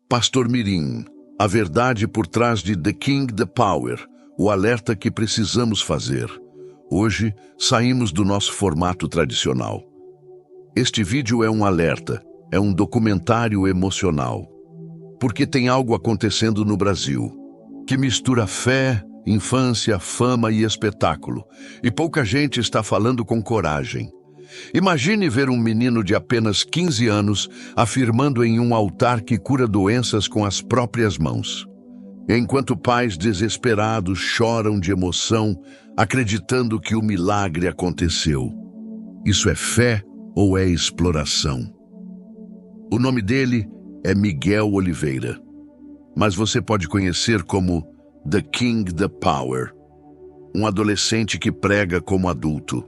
Pastor Mirim, a verdade por trás de The King, The Power, o alerta que precisamos fazer. Hoje, saímos do nosso formato tradicional. Este vídeo é um alerta, é um documentário emocional. Porque tem algo acontecendo no Brasil, que mistura fé, infância, fama e espetáculo. E pouca gente está falando com coragem. Imagine ver um menino de apenas 15 anos afirmando em um altar que cura doenças com as próprias mãos. Enquanto pais desesperados choram de emoção, acreditando que o milagre aconteceu. Isso é fé ou é exploração? O nome dele é Miguel Oliveira, mas você pode conhecer como The King, The Power. Um adolescente que prega como adulto.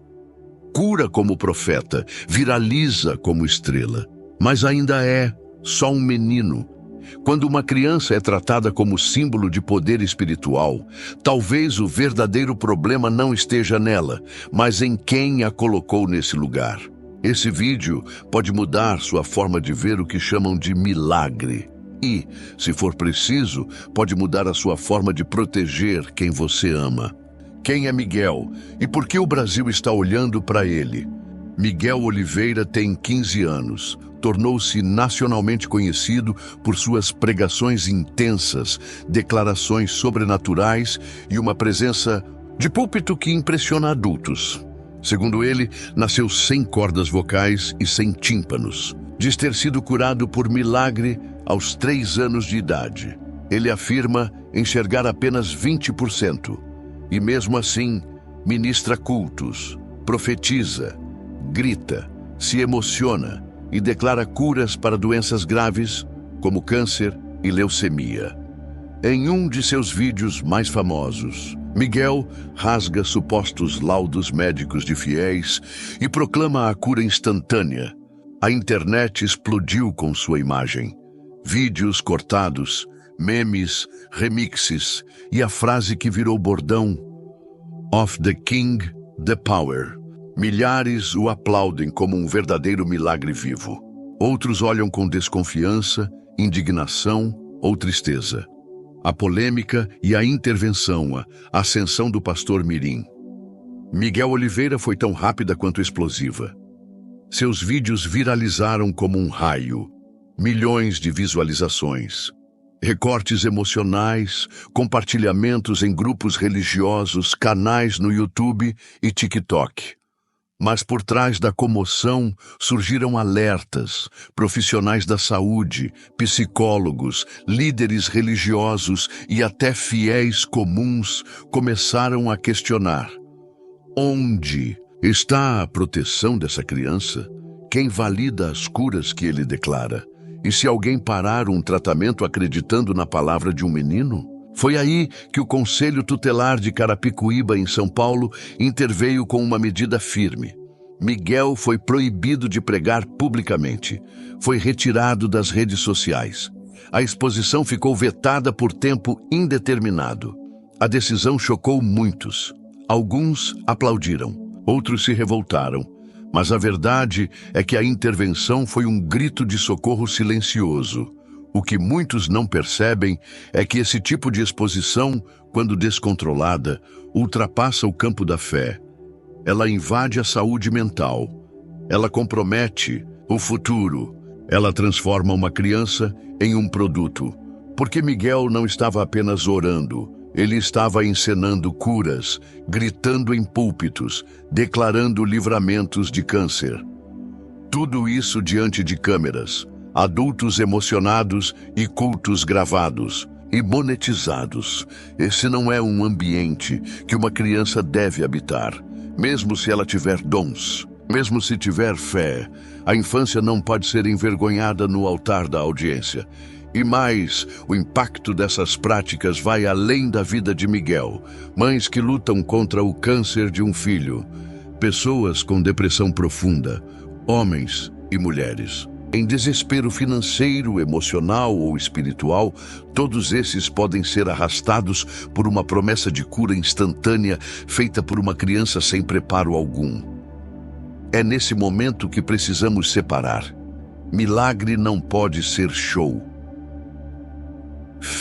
Cura como profeta, viraliza como estrela, mas ainda é só um menino. Quando uma criança é tratada como símbolo de poder espiritual, talvez o verdadeiro problema não esteja nela, mas em quem a colocou nesse lugar. Esse vídeo pode mudar sua forma de ver o que chamam de milagre. E, se for preciso, pode mudar a sua forma de proteger quem você ama. Quem é Miguel e por que o Brasil está olhando para ele? Miguel Oliveira tem 15 anos. Tornou-se nacionalmente conhecido por suas pregações intensas, declarações sobrenaturais e uma presença de púlpito que impressiona adultos. Segundo ele, nasceu sem cordas vocais e sem tímpanos. Diz ter sido curado por milagre aos 3 anos de idade. Ele afirma enxergar apenas 20%. E mesmo assim, ministra cultos, profetiza, grita, se emociona e declara curas para doenças graves, como câncer e leucemia. Em um de seus vídeos mais famosos, Miguel rasga supostos laudos médicos de fiéis e proclama a cura instantânea. A internet explodiu com sua imagem. Vídeos cortados, memes, remixes e a frase que virou bordão: "Of the King, the Power". Milhares o aplaudem como um verdadeiro milagre vivo. Outros olham com desconfiança, indignação ou tristeza. A polêmica e a intervenção, a ascensão do pastor Mirim. Miguel Oliveira foi tão rápida quanto explosiva. Seus vídeos viralizaram como um raio. Milhões de visualizações. Recortes emocionais, compartilhamentos em grupos religiosos, canais no YouTube e TikTok. Mas por trás da comoção surgiram alertas, profissionais da saúde, psicólogos, líderes religiosos e até fiéis comuns começaram a questionar: onde está a proteção dessa criança? Quem valida as curas que ele declara? E se alguém parar um tratamento acreditando na palavra de um menino? Foi aí que o Conselho Tutelar de Carapicuíba, em São Paulo, interveio com uma medida firme. Miguel foi proibido de pregar publicamente. Foi retirado das redes sociais. A exposição ficou vetada por tempo indeterminado. A decisão chocou muitos. Alguns aplaudiram, outros se revoltaram. Mas a verdade é que a intervenção foi um grito de socorro silencioso. O que muitos não percebem é que esse tipo de exposição, quando descontrolada, ultrapassa o campo da fé. Ela invade a saúde mental. Ela compromete o futuro. Ela transforma uma criança em um produto. Porque Miguel não estava apenas orando. Ele estava encenando curas, gritando em púlpitos, declarando livramentos de câncer. Tudo isso diante de câmeras, adultos emocionados e cultos gravados e monetizados. Esse não é um ambiente que uma criança deve habitar, mesmo se ela tiver dons, mesmo se tiver fé. A infância não pode ser envergonhada no altar da audiência. E mais, o impacto dessas práticas vai além da vida de Miguel. Mães que lutam contra o câncer de um filho, pessoas com depressão profunda, homens e mulheres. Em desespero financeiro, emocional ou espiritual, todos esses podem ser arrastados por uma promessa de cura instantânea feita por uma criança sem preparo algum. É nesse momento que precisamos separar. Milagre não pode ser show.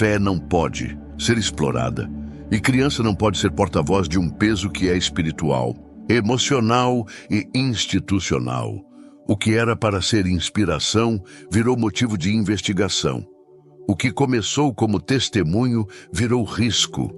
fé não pode ser explorada. E criança não pode ser porta-voz de um peso que é espiritual, emocional e institucional. O que era para ser inspiração virou motivo de investigação. O que começou como testemunho virou risco.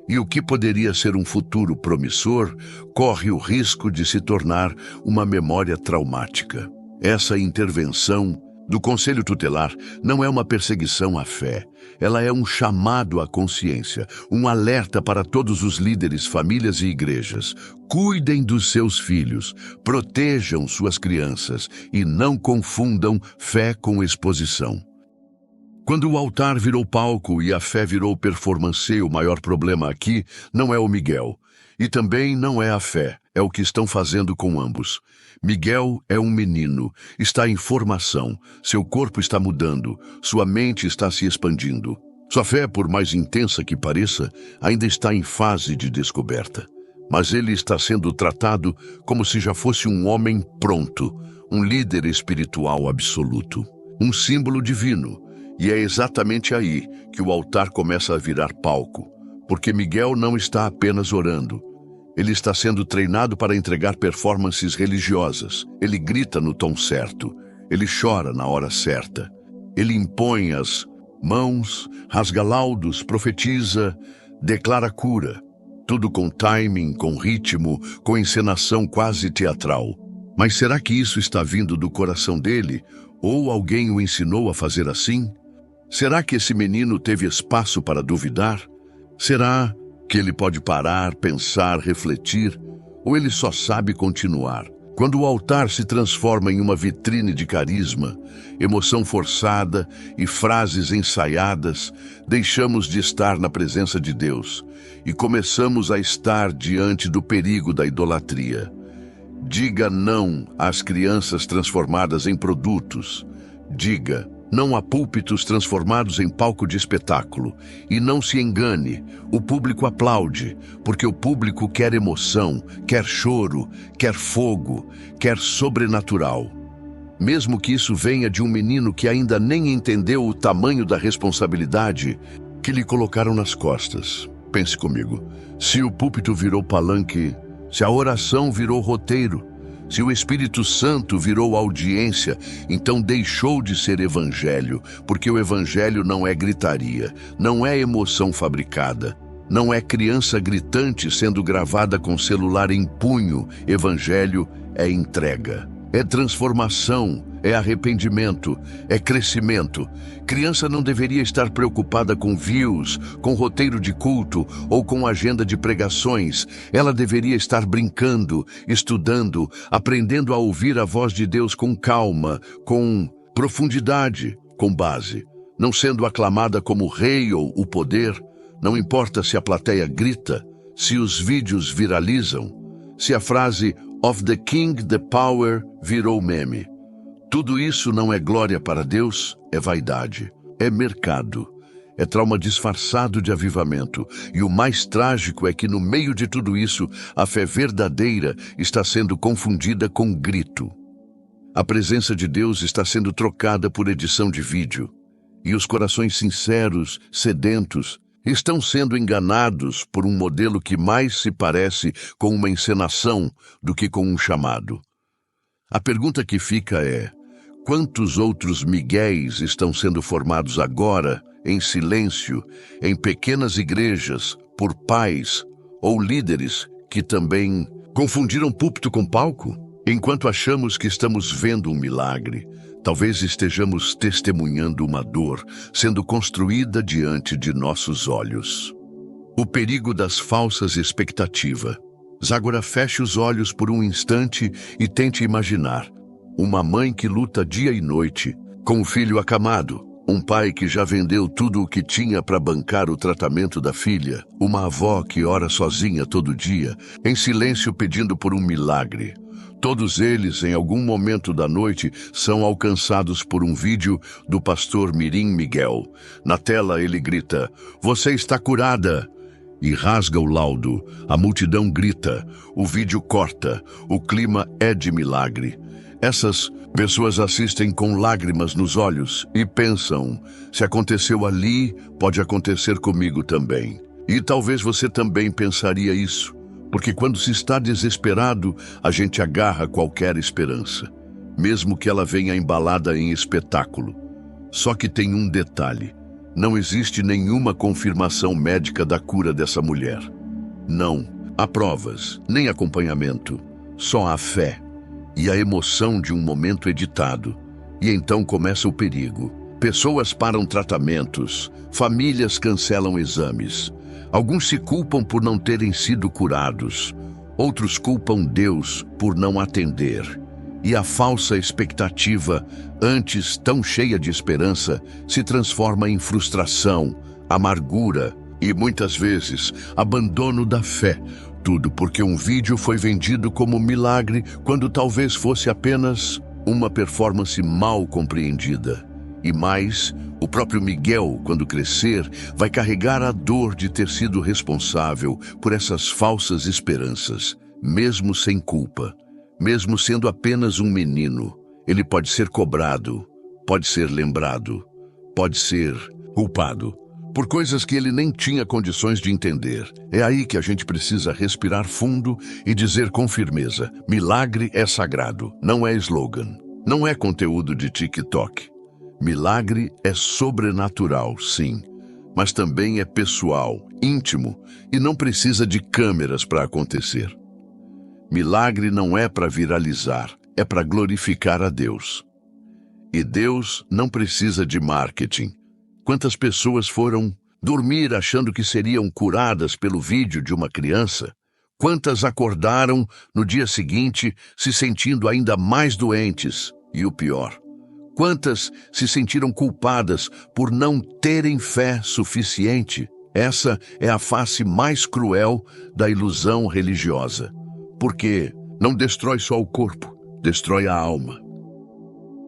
E o que poderia ser um futuro promissor corre o risco de se tornar uma memória traumática. Essa intervenção do Conselho Tutelar não é uma perseguição à fé. Ela é um chamado à consciência, um alerta para todos os líderes, famílias e igrejas. Cuidem dos seus filhos, protejam suas crianças e não confundam fé com exposição. Quando o altar virou palco e a fé virou performance, o maior problema aqui não é o Miguel. E também não é a fé, é o que estão fazendo com ambos. Miguel é um menino, está em formação, seu corpo está mudando, sua mente está se expandindo. Sua fé, por mais intensa que pareça, ainda está em fase de descoberta. Mas ele está sendo tratado como se já fosse um homem pronto, um líder espiritual absoluto, um símbolo divino. E é exatamente aí que o altar começa a virar palco, porque Miguel não está apenas orando. Ele está sendo treinado para entregar performances religiosas. Ele grita no tom certo. Ele chora na hora certa. Ele impõe as mãos, rasga laudos, profetiza, declara cura. Tudo com timing, com ritmo, com encenação quase teatral. Mas será que isso está vindo do coração dele? Ou alguém o ensinou a fazer assim? Será que esse menino teve espaço para duvidar? Será que ele pode parar, pensar, refletir? Ou ele só sabe continuar? Quando o altar se transforma em uma vitrine de carisma, emoção forçada e frases ensaiadas, deixamos de estar na presença de Deus e começamos a estar diante do perigo da idolatria. Diga não às crianças transformadas em produtos. Diga não a púlpitos transformados em palco de espetáculo. E não se engane, o público aplaude, porque o público quer emoção, quer choro, quer fogo, quer sobrenatural. Mesmo que isso venha de um menino que ainda nem entendeu o tamanho da responsabilidade que lhe colocaram nas costas. Pense comigo, se o púlpito virou palanque, se a oração virou roteiro, se o Espírito Santo virou audiência, então deixou de ser evangelho, porque o evangelho não é gritaria, não é emoção fabricada, não é criança gritante sendo gravada com celular em punho. Evangelho é entrega, é transformação, é arrependimento, é crescimento. Criança não deveria estar preocupada com views, com roteiro de culto ou com agenda de pregações. Ela deveria estar brincando, estudando, aprendendo a ouvir a voz de Deus com calma, com profundidade, com base. Não sendo aclamada como rei ou o poder, não importa se a plateia grita, se os vídeos viralizam, se a frase "of the king the power" virou meme. Tudo isso não é glória para Deus, é vaidade, é mercado, é trauma disfarçado de avivamento. E o mais trágico é que no meio de tudo isso, a fé verdadeira está sendo confundida com grito. A presença de Deus está sendo trocada por edição de vídeo. E os corações sinceros, sedentos, estão sendo enganados por um modelo que mais se parece com uma encenação do que com um chamado. A pergunta que fica é: quantos outros Miguéis estão sendo formados agora, em silêncio, em pequenas igrejas, por pais ou líderes que também confundiram púlpito com palco? Enquanto achamos que estamos vendo um milagre, talvez estejamos testemunhando uma dor sendo construída diante de nossos olhos. O perigo das falsas expectativas. Agora feche os olhos por um instante e tente imaginar uma mãe que luta dia e noite com um filho acamado, um pai que já vendeu tudo o que tinha para bancar o tratamento da filha, uma avó que ora sozinha todo dia, em silêncio pedindo por um milagre. Todos eles, em algum momento da noite, são alcançados por um vídeo do pastor Mirim Miguel. Na tela ele grita: "Você está curada!" E rasga o laudo. A multidão grita, o vídeo corta, o clima é de milagre. Essas pessoas assistem com lágrimas nos olhos e pensam: se aconteceu ali, pode acontecer comigo também. E talvez você também pensaria isso, porque quando se está desesperado, a gente agarra qualquer esperança, mesmo que ela venha embalada em espetáculo. Só que tem um detalhe: não existe nenhuma confirmação médica da cura dessa mulher. Não há provas, nem acompanhamento, só a fé e a emoção de um momento editado. E então começa o perigo. Pessoas param tratamentos, famílias cancelam exames. Alguns se culpam por não terem sido curados. Outros culpam Deus por não atender. E a falsa expectativa, antes tão cheia de esperança, se transforma em frustração, amargura e, muitas vezes, abandono da fé. Tudo porque um vídeo foi vendido como milagre quando talvez fosse apenas uma performance mal compreendida. E mais, o próprio Miguel, quando crescer, vai carregar a dor de ter sido responsável por essas falsas esperanças, mesmo sem culpa. Mesmo sendo apenas um menino, ele pode ser cobrado, pode ser lembrado, pode ser culpado por coisas que ele nem tinha condições de entender. É aí que a gente precisa respirar fundo e dizer com firmeza: milagre é sagrado, não é slogan, não é conteúdo de TikTok. Milagre é sobrenatural, sim, mas também é pessoal, íntimo e não precisa de câmeras para acontecer. Milagre não é para viralizar, é para glorificar a Deus. E Deus não precisa de marketing. Quantas pessoas foram dormir achando que seriam curadas pelo vídeo de uma criança? Quantas acordaram no dia seguinte se sentindo ainda mais doentes? E o pior, quantas se sentiram culpadas por não terem fé suficiente? Essa é a face mais cruel da ilusão religiosa. Porque não destrói só o corpo, destrói a alma.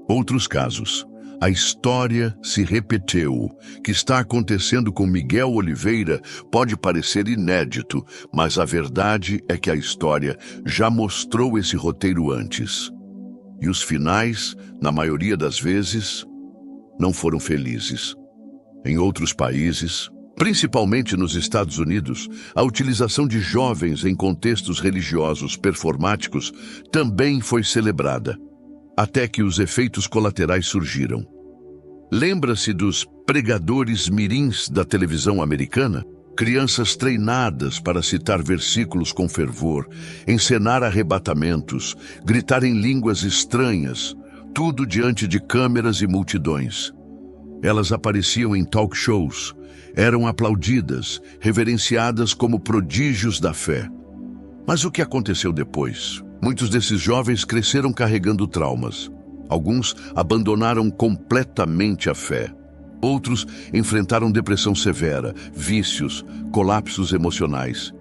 Outros casos. A história se repetiu. O que está acontecendo com Miguel Oliveira pode parecer inédito, mas a verdade é que a história já mostrou esse roteiro antes. E os finais, na maioria das vezes, não foram felizes. Em outros países, principalmente nos Estados Unidos, a utilização de jovens em contextos religiosos performáticos também foi celebrada, até que os efeitos colaterais surgiram. Lembra-se dos pregadores mirins da televisão americana? Crianças treinadas para citar versículos com fervor, encenar arrebatamentos, gritar em línguas estranhas, tudo diante de câmeras e multidões. Elas apareciam em talk shows, eram aplaudidas, reverenciadas como prodígios da fé. Mas o que aconteceu depois? Muitos desses jovens cresceram carregando traumas. Alguns abandonaram completamente a fé. Outros enfrentaram depressão severa, vícios, colapsos emocionais.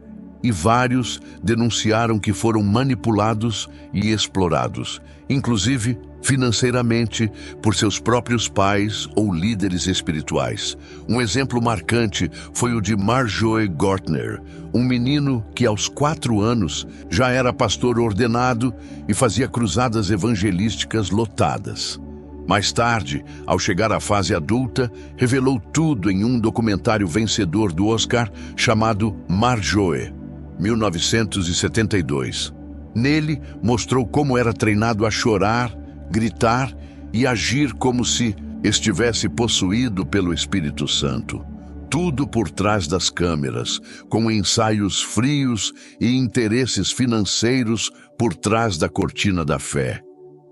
E vários denunciaram que foram manipulados e explorados, inclusive financeiramente, por seus próprios pais ou líderes espirituais. Um exemplo marcante foi o de Marjoe Gortner, um menino que aos 4 anos já era pastor ordenado e fazia cruzadas evangelísticas lotadas. Mais tarde, ao chegar à fase adulta, revelou tudo em um documentário vencedor do Oscar chamado Marjoe, 1972. Nele, mostrou como era treinado a chorar, gritar e agir como se estivesse possuído pelo Espírito Santo. Tudo por trás das câmeras, com ensaios frios e interesses financeiros por trás da cortina da fé.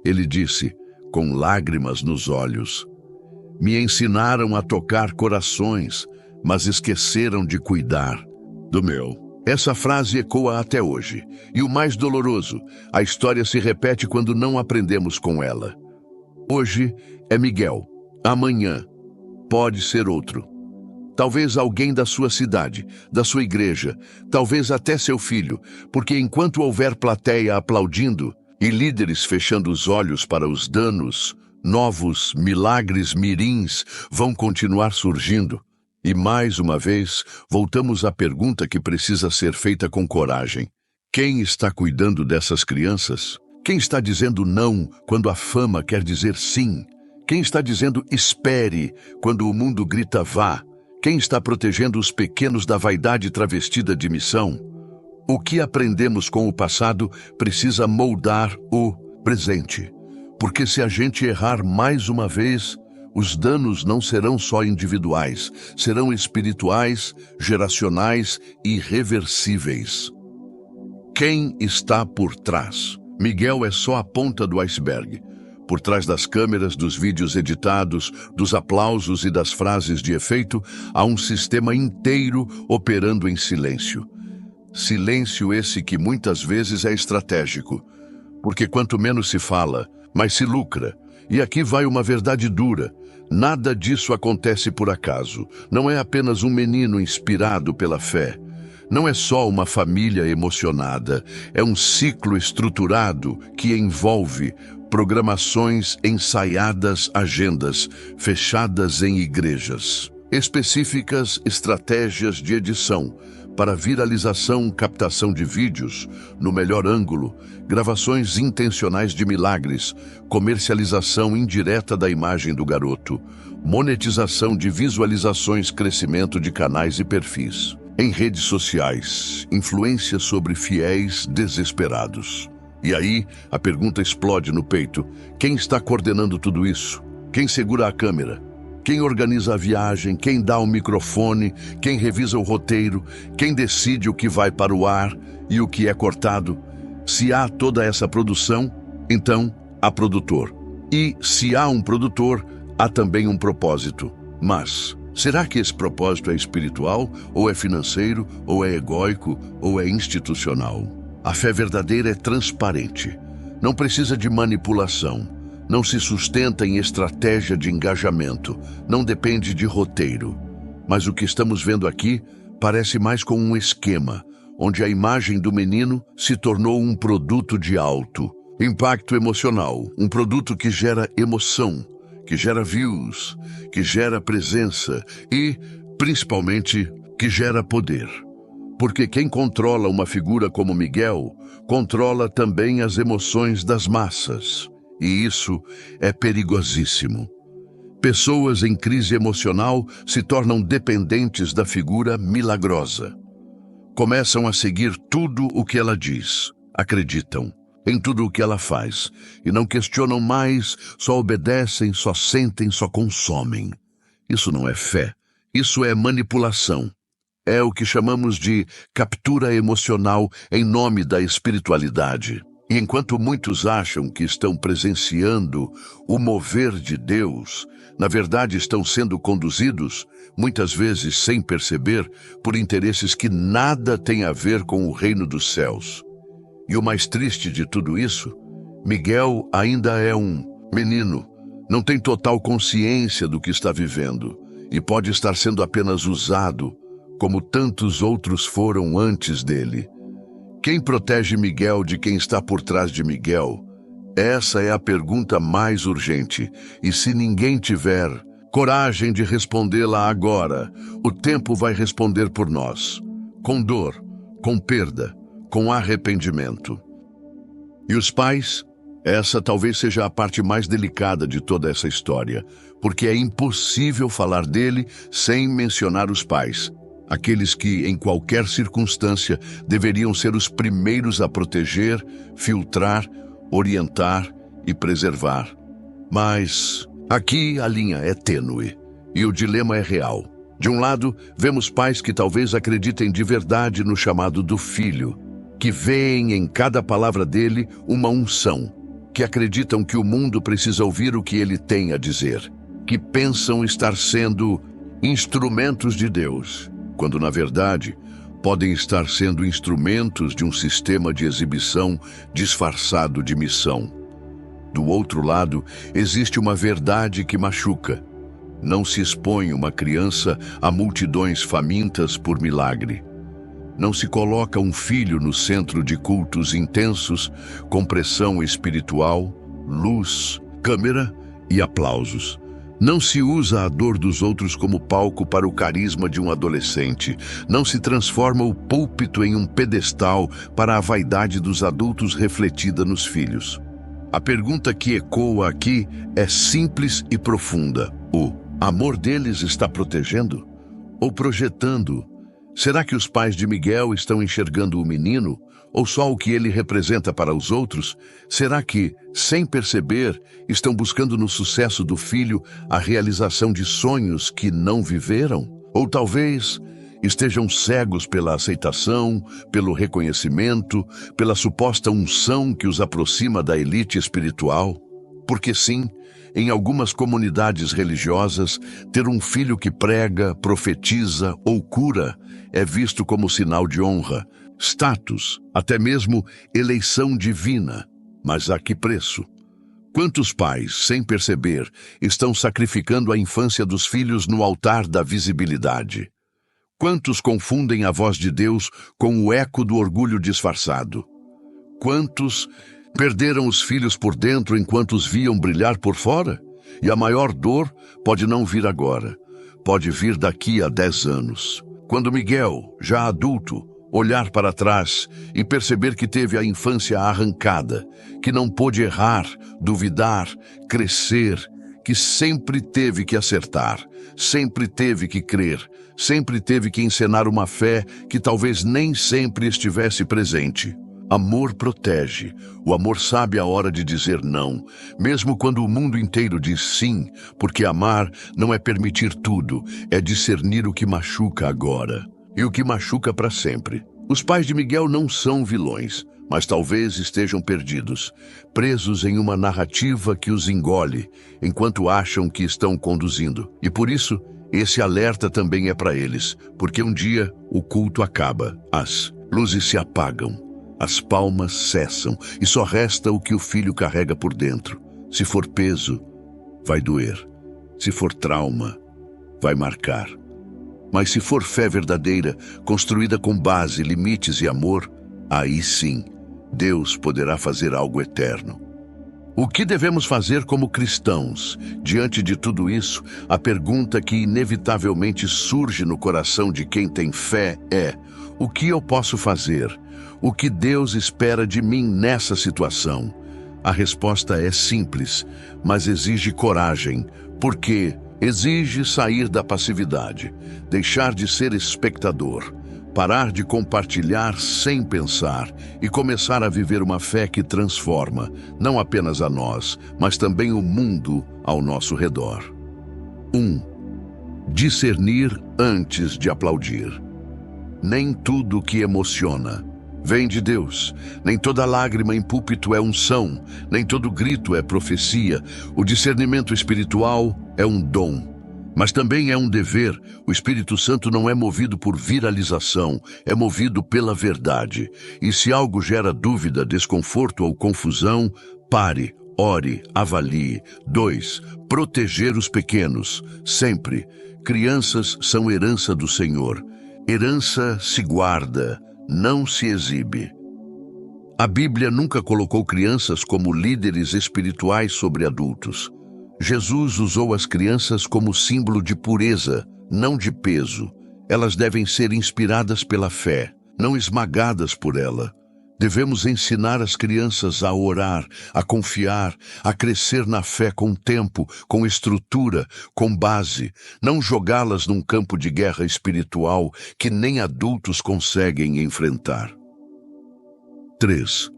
Ele disse, com lágrimas nos olhos: "Me ensinaram a tocar corações, mas esqueceram de cuidar do meu." Essa frase ecoa até hoje. E o mais doloroso, a história se repete quando não aprendemos com ela. Hoje é Miguel. Amanhã pode ser outro. Talvez alguém da sua cidade, da sua igreja, talvez até seu filho, porque enquanto houver plateia aplaudindo e líderes fechando os olhos para os danos, novos milagres mirins vão continuar surgindo. E mais uma vez, voltamos à pergunta que precisa ser feita com coragem. Quem está cuidando dessas crianças? Quem está dizendo não quando a fama quer dizer sim? Quem está dizendo espere quando o mundo grita vá? Quem está protegendo os pequenos da vaidade travestida de missão? O que aprendemos com o passado precisa moldar o presente. Porque se a gente errar mais uma vez, os danos não serão só individuais, serão espirituais, geracionais e irreversíveis. Quem está por trás? Miguel é só a ponta do iceberg. Por trás das câmeras, dos vídeos editados, dos aplausos e das frases de efeito, há um sistema inteiro operando em silêncio. Silêncio esse que muitas vezes é estratégico, porque quanto menos se fala, mais se lucra. E aqui vai uma verdade dura. Nada disso acontece por acaso. Não é apenas um menino inspirado pela fé. Não é só uma família emocionada. É um ciclo estruturado que envolve programações ensaiadas, agendas fechadas em igrejas, específicas estratégias de edição para viralização, captação de vídeos no melhor ângulo, gravações intencionais de milagres, comercialização indireta da imagem do garoto, monetização de visualizações, crescimento de canais e perfis. Em redes sociais, influência sobre fiéis desesperados. E aí, a pergunta explode no peito. Quem está coordenando tudo isso? Quem segura a câmera? Quem organiza a viagem? Quem dá o microfone? Quem revisa o roteiro? Quem decide o que vai para o ar e o que é cortado? Se há toda essa produção, então há produtor. E se há um produtor, há também um propósito. Mas será que esse propósito é espiritual, ou é financeiro, ou é egóico, ou é institucional? A fé verdadeira é transparente. Não precisa de manipulação. Não se sustenta em estratégia de engajamento. Não depende de roteiro. Mas o que estamos vendo aqui parece mais com um esquema, onde a imagem do menino se tornou um produto de alto impacto emocional, um produto que gera emoção, que gera views, que gera presença e, principalmente, que gera poder. Porque quem controla uma figura como Miguel, controla também as emoções das massas. E isso é perigosíssimo. Pessoas em crise emocional se tornam dependentes da figura milagrosa. Começam a seguir tudo o que ela diz, acreditam em tudo o que ela faz, e não questionam mais, só obedecem, só sentem, só consomem. Isso não é fé, isso é manipulação. É o que chamamos de captura emocional em nome da espiritualidade. E enquanto muitos acham que estão presenciando o mover de Deus, na verdade estão sendo conduzidos, muitas vezes sem perceber, por interesses que nada têm a ver com o reino dos céus. E o mais triste de tudo isso, Miguel ainda é um menino, não tem total consciência do que está vivendo e pode estar sendo apenas usado, como tantos outros foram antes dele. Quem protege Miguel de quem está por trás de Miguel? Essa é a pergunta mais urgente, e se ninguém tiver coragem de respondê-la agora, o tempo vai responder por nós, com dor, com perda, com arrependimento. E os pais? Essa talvez seja a parte mais delicada de toda essa história, porque é impossível falar dele sem mencionar os pais. Aqueles que, em qualquer circunstância, deveriam ser os primeiros a proteger, filtrar, orientar e preservar. Mas aqui a linha é tênue e o dilema é real. De um lado, vemos pais que talvez acreditem de verdade no chamado do filho, que veem em cada palavra dele uma unção, que acreditam que o mundo precisa ouvir o que ele tem a dizer, que pensam estar sendo instrumentos de Deus, quando, na verdade, podem estar sendo instrumentos de um sistema de exibição disfarçado de missão. Do outro lado, existe uma verdade que machuca. Não se expõe uma criança a multidões famintas por milagre. Não se coloca um filho no centro de cultos intensos, com pressão espiritual, luz, câmera e aplausos. Não se usa a dor dos outros como palco para o carisma de um adolescente. Não se transforma o púlpito em um pedestal para a vaidade dos adultos refletida nos filhos. A pergunta que ecoa aqui é simples e profunda. O amor deles está protegendo ou projetando? Será que os pais de Miguel estão enxergando o menino ou só o que ele representa para os outros? Será que, sem perceber, estão buscando no sucesso do filho a realização de sonhos que não viveram? Ou talvez estejam cegos pela aceitação, pelo reconhecimento, pela suposta unção que os aproxima da elite espiritual? Porque sim, em algumas comunidades religiosas, ter um filho que prega, profetiza ou cura é visto como sinal de honra, status, até mesmo eleição divina. Mas a que preço? Quantos pais, sem perceber, estão sacrificando a infância dos filhos no altar da visibilidade? Quantos confundem a voz de Deus com o eco do orgulho disfarçado? Quantos perderam os filhos por dentro enquanto os viam brilhar por fora? E a maior dor pode não vir agora, pode vir daqui a 10 anos. Quando Miguel, já adulto, olhar para trás e perceber que teve a infância arrancada, que não pôde errar, duvidar, crescer, que sempre teve que acertar, sempre teve que crer, sempre teve que encenar uma fé que talvez nem sempre estivesse presente. Amor protege. O amor sabe a hora de dizer não, mesmo quando o mundo inteiro diz sim, porque amar não é permitir tudo, é discernir o que machuca agora e o que machuca para sempre. Os pais de Miguel não são vilões, mas talvez estejam perdidos, presos em uma narrativa que os engole, enquanto acham que estão conduzindo. E por isso, esse alerta também é para eles, porque um dia o culto acaba, as luzes se apagam, as palmas cessam e só resta o que o filho carrega por dentro. Se for peso, vai doer. Se for trauma, vai marcar. Mas se for fé verdadeira, construída com base, limites e amor, aí sim, Deus poderá fazer algo eterno. O que devemos fazer como cristãos? Diante de tudo isso, a pergunta que inevitavelmente surge no coração de quem tem fé é: o que eu posso fazer? O que Deus espera de mim nessa situação? A resposta é simples, mas exige coragem, porque exige sair da passividade, deixar de ser espectador, parar de compartilhar sem pensar e começar a viver uma fé que transforma, não apenas a nós, mas também o mundo ao nosso redor. 1. Discernir antes de aplaudir. Nem tudo que emociona vem de Deus. Nem toda lágrima em púlpito é unção, nem todo grito é profecia. O discernimento espiritual é um dom, mas também é um dever. O Espírito Santo não é movido por viralização, é movido pela verdade. E se algo gera dúvida, desconforto ou confusão, pare, ore, avalie. 2. Proteger os pequenos, sempre. Crianças são herança do Senhor. Herança se guarda, não se exibe. A Bíblia nunca colocou crianças como líderes espirituais sobre adultos. Jesus usou as crianças como símbolo de pureza, não de peso. Elas devem ser inspiradas pela fé, não esmagadas por ela. Devemos ensinar as crianças a orar, a confiar, a crescer na fé com tempo, com estrutura, com base, não jogá-las num campo de guerra espiritual que nem adultos conseguem enfrentar. 3.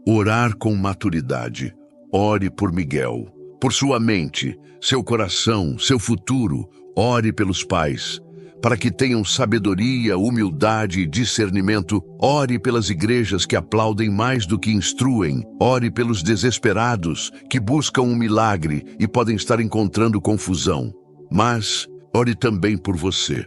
Orar com maturidade. Ore por Miguel, por sua mente, seu coração, seu futuro. Ore pelos pais, para que tenham sabedoria, humildade e discernimento. Ore pelas igrejas que aplaudem mais do que instruem. Ore pelos desesperados que buscam um milagre e podem estar encontrando confusão. Mas ore também por você,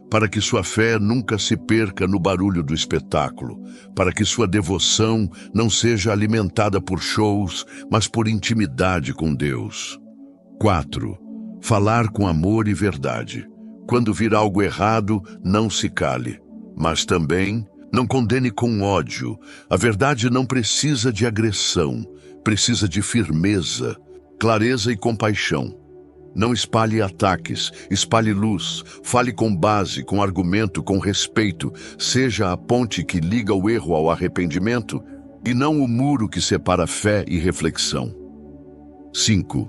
para que sua fé nunca se perca no barulho do espetáculo, para que sua devoção não seja alimentada por shows, mas por intimidade com Deus. 4. Falar com amor e verdade. Quando vir algo errado, não se cale, mas também não condene com ódio. A verdade não precisa de agressão, precisa de firmeza, clareza e compaixão. Não espalhe ataques, espalhe luz, fale com base, com argumento, com respeito, seja a ponte que liga o erro ao arrependimento e não o muro que separa fé e reflexão. 5.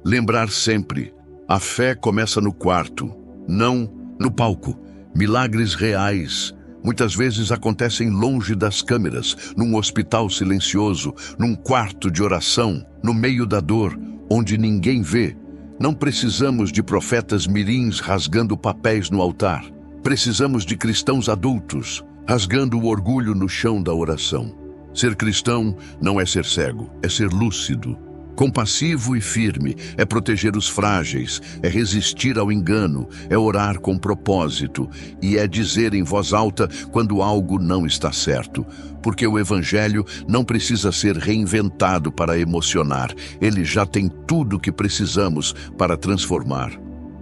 Lembrar sempre, a fé começa no quarto, não no palco. Milagres reais muitas vezes acontecem longe das câmeras, num hospital silencioso, num quarto de oração, no meio da dor, onde ninguém vê. Não precisamos de profetas mirins rasgando papéis no altar. Precisamos de cristãos adultos, rasgando o orgulho no chão da oração. Ser cristão não é ser cego, é ser lúcido. Compassivo e firme, é proteger os frágeis, é resistir ao engano, é orar com propósito e é dizer em voz alta quando algo não está certo. Porque o Evangelho não precisa ser reinventado para emocionar, ele já tem tudo o que precisamos para transformar.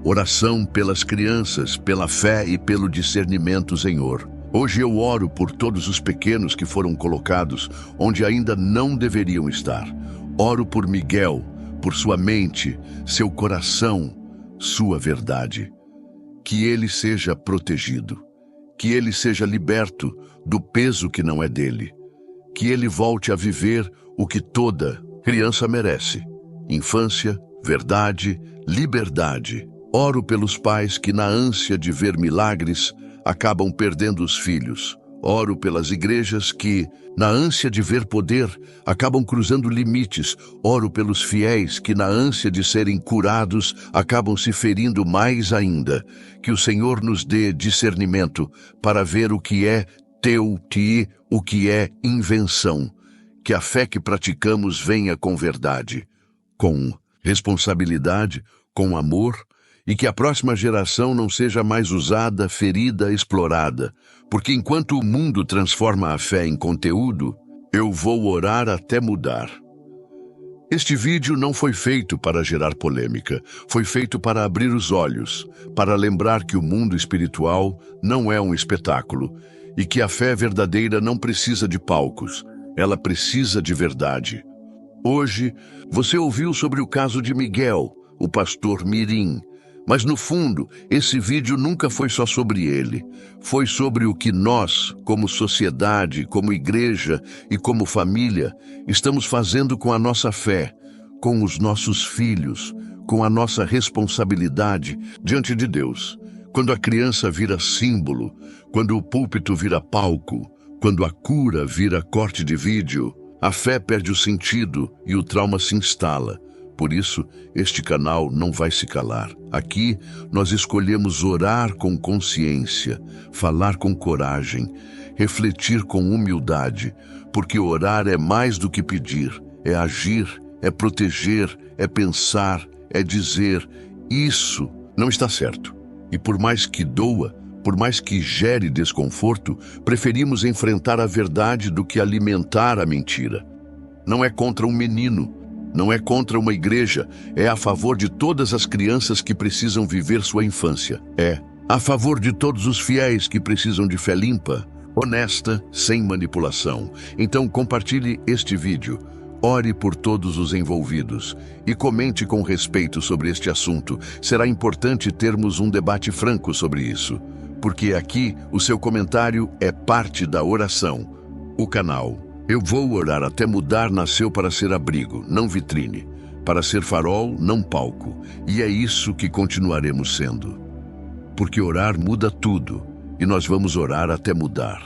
Oração pelas crianças, pela fé e pelo discernimento, Senhor. Hoje eu oro por todos os pequenos que foram colocados onde ainda não deveriam estar. Oro por Miguel, por sua mente, seu coração, sua verdade. Que ele seja protegido, que ele seja liberto do peso que não é dele, que ele volte a viver o que toda criança merece: infância, verdade, liberdade. Oro pelos pais que, na ânsia de ver milagres, acabam perdendo os filhos. Oro pelas igrejas que, na ânsia de ver poder, acabam cruzando limites. Oro pelos fiéis que, na ânsia de serem curados, acabam se ferindo mais ainda. Que o Senhor nos dê discernimento para ver o que é teu-ti, o que é invenção. Que a fé que praticamos venha com verdade, com responsabilidade, com amor, e que a próxima geração não seja mais usada, ferida, explorada. Porque enquanto o mundo transforma a fé em conteúdo, eu vou orar até mudar. Este vídeo não foi feito para gerar polêmica, foi feito para abrir os olhos, para lembrar que o mundo espiritual não é um espetáculo e que a fé verdadeira não precisa de palcos, ela precisa de verdade. Hoje, você ouviu sobre o caso de Miguel, o pastor mirim. Mas no fundo, esse vídeo nunca foi só sobre ele. Foi sobre o que nós, como sociedade, como igreja e como família, estamos fazendo com a nossa fé, com os nossos filhos, com a nossa responsabilidade diante de Deus. Quando a criança vira símbolo, quando o púlpito vira palco, quando a cura vira corte de vídeo, a fé perde o sentido e o trauma se instala. Por isso, este canal não vai se calar. Aqui, nós escolhemos orar com consciência, falar com coragem, refletir com humildade, porque orar é mais do que pedir, é agir, é proteger, é pensar, é dizer: isso não está certo. E por mais que doa, por mais que gere desconforto, preferimos enfrentar a verdade do que alimentar a mentira. Não é contra um menino, não é contra uma igreja, é a favor de todas as crianças que precisam viver sua infância. É a favor de todos os fiéis que precisam de fé limpa, honesta, sem manipulação. Então compartilhe este vídeo, ore por todos os envolvidos e comente com respeito sobre este assunto. Será importante termos um debate franco sobre isso, porque aqui o seu comentário é parte da oração. O canal Eu Vou Orar Até Mudar nasceu para ser abrigo, não vitrine, para ser farol, não palco, e é isso que continuaremos sendo. Porque orar muda tudo, e nós vamos orar até mudar.